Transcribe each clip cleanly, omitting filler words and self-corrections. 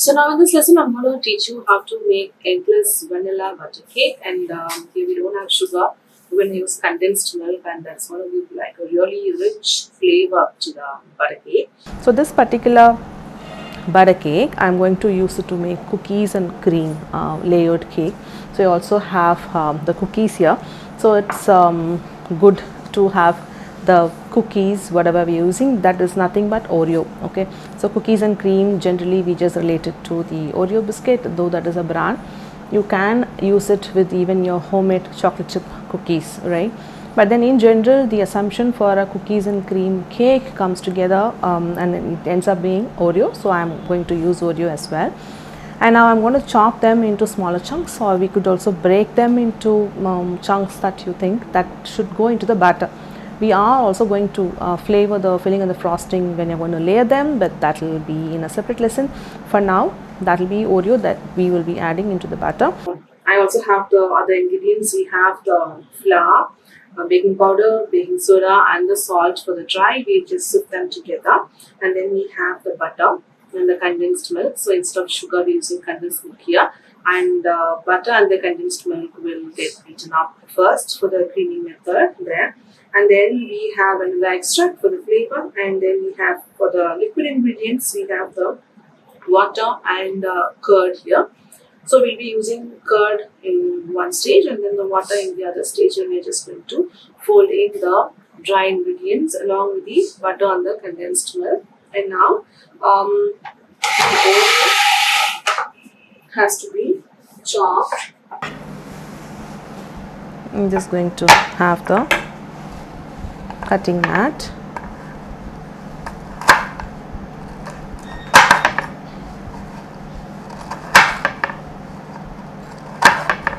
So now in this lesson, I'm going to teach you how to make eggless vanilla butter cake, and here we don't have sugar. We're going to use condensed milk, and that's going to give like a really rich flavor to the butter cake. So this particular butter cake, I'm going to use it to make cookies and cream layered cake. So you also have the cookies here. So it's good to have the cookies, whatever we're using, that is nothing but Oreo. Okay, so cookies and cream, generally we just relate it to the Oreo biscuit, though that is a brand. You can use it with even your homemade chocolate chip cookies, right? But then in general, the assumption for a cookies and cream cake comes together and it ends up being Oreo. So I'm going to use Oreo as well. And now I'm going to chop them into smaller chunks, or we could also break them into chunks that you think that should go into the batter. We are also going to flavor the filling and the frosting when you're going to layer them, but that will be in a separate lesson. For now, that will be Oreo that we will be adding into the batter. I also have the other ingredients. We have the flour, baking powder, baking soda, and the salt for the dry. We just sift them together, and then we have the butter and the condensed milk. So instead of sugar, we're using condensed milk here, and butter and the condensed milk will get beaten up first for the creamy method there. And then we have vanilla extract for the flavor, and then we have for the liquid ingredients, we have the water and curd here. So we'll be using curd in one stage and then the water in the other stage, and we're just going to fold in the dry ingredients along with the butter and the condensed milk. And now the Oreo has to be chopped. I'm just going to have the cutting mat.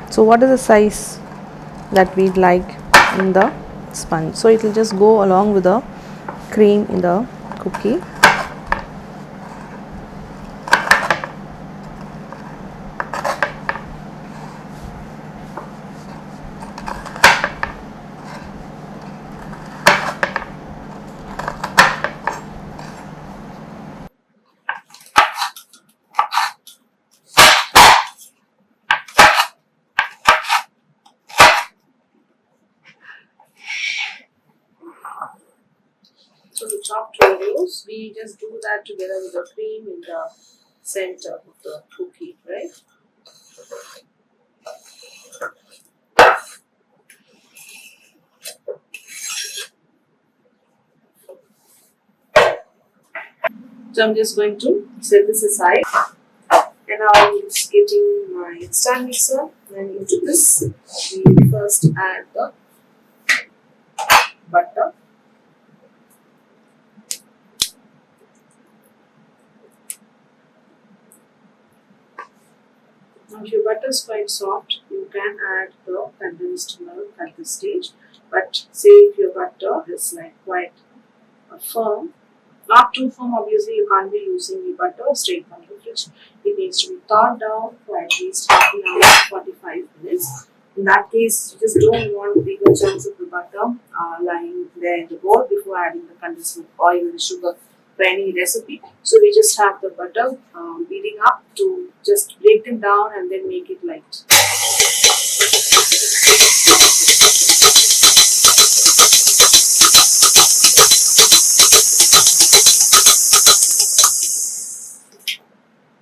So what is the size that we'd like in the sponge? So it will just go along with the cream in the cookie. So the chopped Oreos, we just do that together with the cream in the center of the cookie, right? So I'm just going to set this aside, and now I'm just getting my stand mixer, and into this we first add the butter. Now if your butter is quite soft, you can add the condensed milk at this stage. But say if your butter is like quite firm, not too firm, obviously you can't be using the butter straight from the fridge. It needs to be thawed down for at least half an hour, 45 minutes. In that case, you just don't want bigger chunks of the butter lying there in the bowl before adding the condensed milk or even the sugar for any recipe. So we just have the butter beating up to just break them down and then make it light.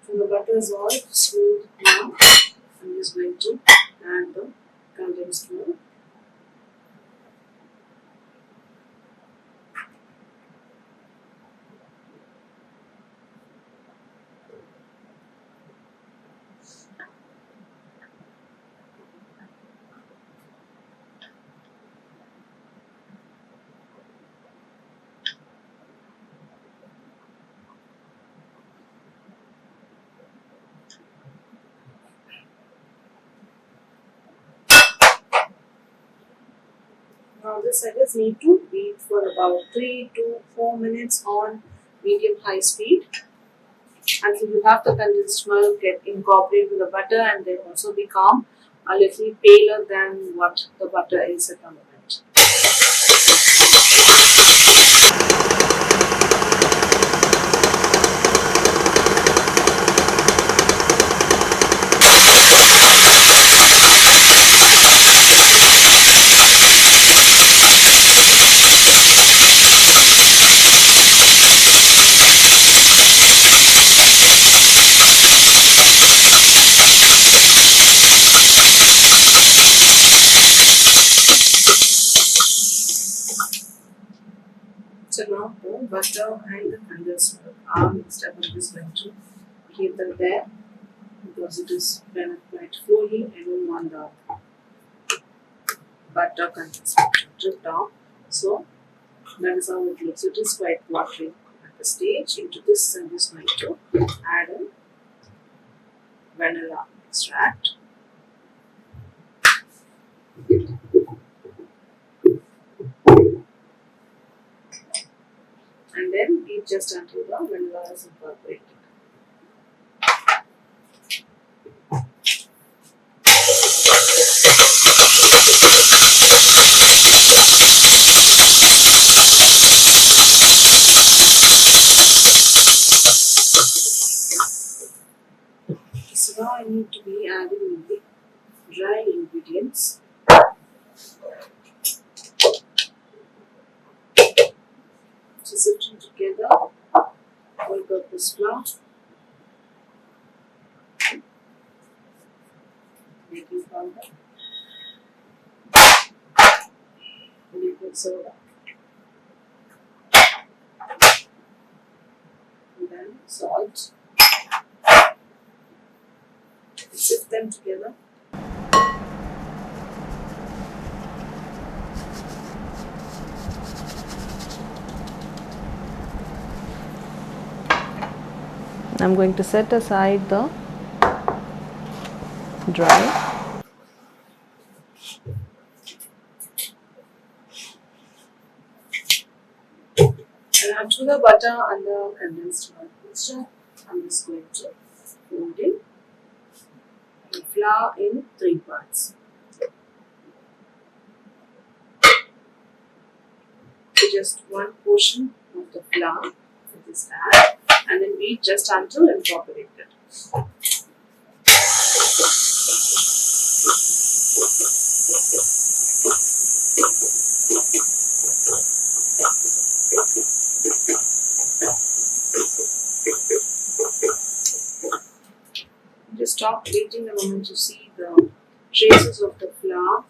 So the butter is all smooth now. I'm just going to add the condensed milk. Now this I just need to beat for about 3 to 4 minutes on medium-high speed until you have the condensed milk get incorporated with the butter and then also become a little paler than what the butter is at the moment. So now the butter and the condensed milk are mixed up. I'm just going to keep them there because it is kind of quite flowy. I don't want the butter condensed milk to drip down. So that is how it looks. It is quite watery at the stage. Into this, I'm just going to add in vanilla extract. And then beat just until the vanilla is incorporated. So now I need to be adding in the dry ingredients. So sifting together all-purpose flour, baking powder, liquid soda, and then salt. Sift them together. I'm going to set aside the dry. And onto the butter and the condensed milk mixture, I'm just going to fold in the flour in 3 parts. So just 1 portion of the flour that is add, and then beat just until incorporated. Just stop beating the moment you see the traces of the flour.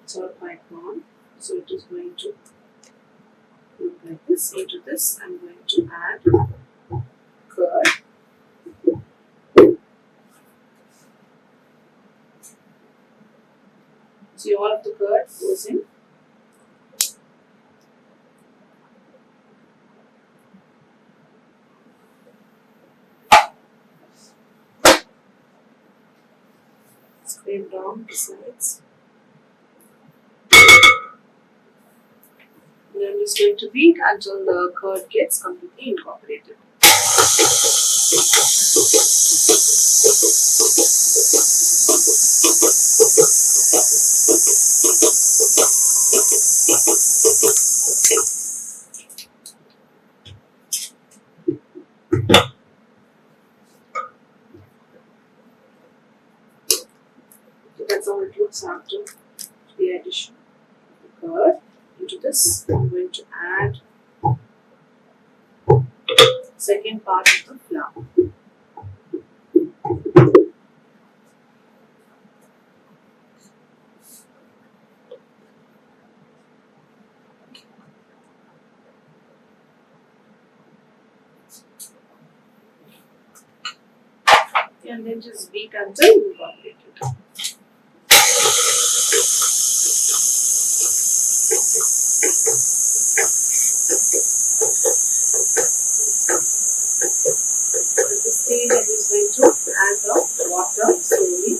It's all quite gone. So it is going to look like this. Into this, I'm going to add curd. See, all of the curd goes in. Scrape down the sides. And I'm just going to beat until the curd gets completely incorporated. So that's how it looks after the addition of the curd. Into this, I'm going to add second part of the flour. And then just beat until incorporated. At this stage, I'm just going to add the water slowly.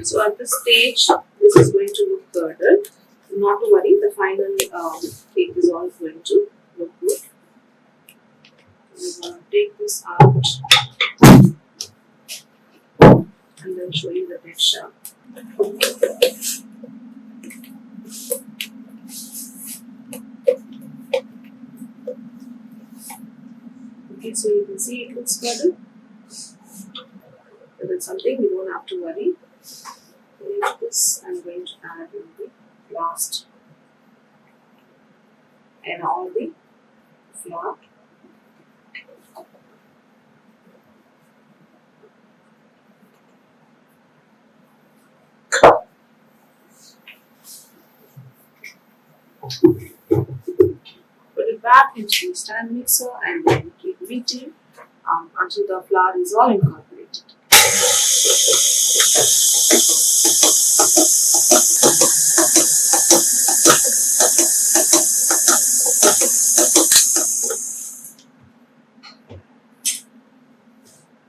So at this stage, this is going to look curdled. Not to worry, the final cake is all going to look good. We're going to take this out and then show you the texture. Okay, so you can see it looks curdled. But it's something we don't have to worry. Leave this. I'm going to add in the last and all the flour. Put it back into the stand mixer and then keep beating until the flour is all incorporated.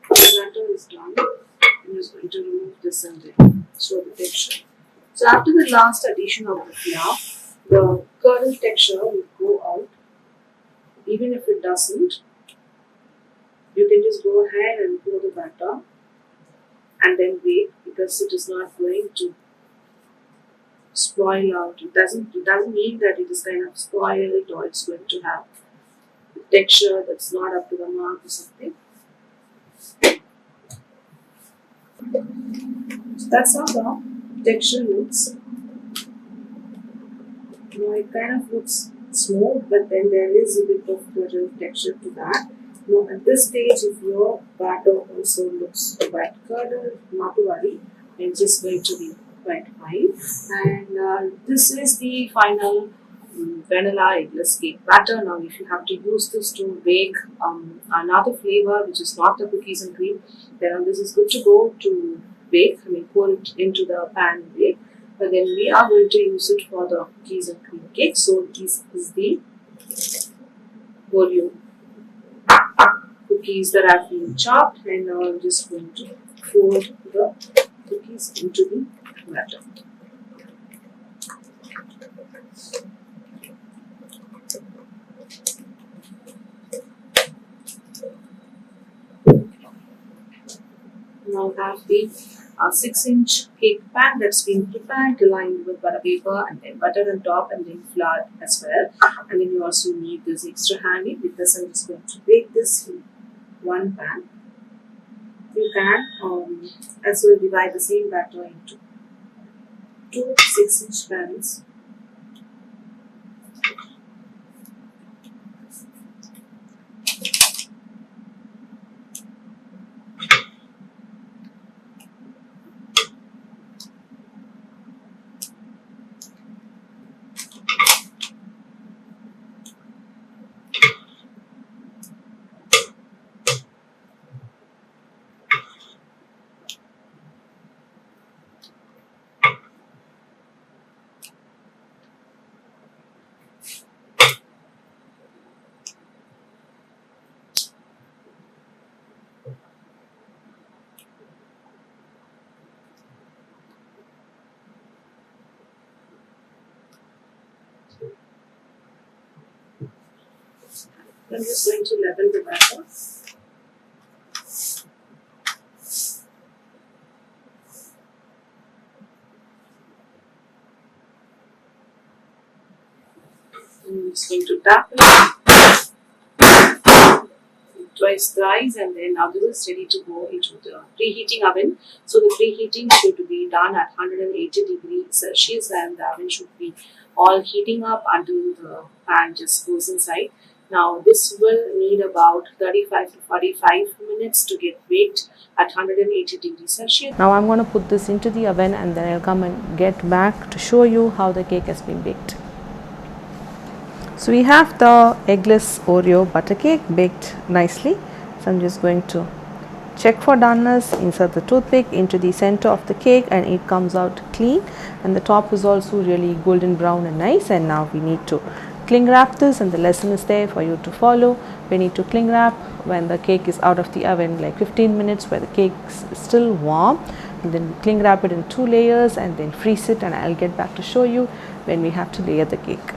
The batter is done. I'm just going to remove this and then show the texture. So after the last addition of the flour, the kernel texture will go out. Even if it doesn't, you can just go ahead and pour the batter and then wait, because it is not going to spoil out. It doesn't mean that it is kind of spoiled or it's going to have a texture that's not up to the mark or something. So that's how the texture looks. Now it kind of looks smooth, but then there is a bit of kernel texture to that. Now at this stage, if your batter also looks quite curdled, not to worry, it's just going to be quite fine. And this is the final vanilla eggless cake batter. Now if you have to use this to bake another flavor which is not the cookies and cream, then this is good to go to bake. I mean, pour it into the pan and bake. But then we are going to use it for the cookies and cream cake. So this is the Oreo cookies that have been chopped, and now I'm just going to pour the cookies into the batter. Now I have the 6-inch cake pan that's been prepared, lined with butter paper and then butter on top and then flour as well. And then you also need this extra handy. With this, I'm just going to bake this in one pan. You can as well divide the same batter into two 6-inch pans. I'm just going to level the batter. I'm just going to tap it twice thrice, and then now this is ready to go into the preheating oven. So the preheating should be done at 180 degrees Celsius, and the oven should be all heating up until the pan just goes inside. Now this will need about 35 to 45 minutes to get baked at 180 degrees Celsius. Now I'm going to put this into the oven and then I'll come and get back to show you how the cake has been baked. So we have the eggless Oreo butter cake baked nicely. So I'm just going to check for doneness, insert the toothpick into the center of the cake, and it comes out clean, and the top is also really golden brown and nice. And now we need to cling wrap this, and the lesson is there for you to follow. We need to cling wrap when the cake is out of the oven, like 15 minutes where the cake is still warm, and then cling wrap it in 2 layers and then freeze it, and I'll get back to show you when we have to layer the cake.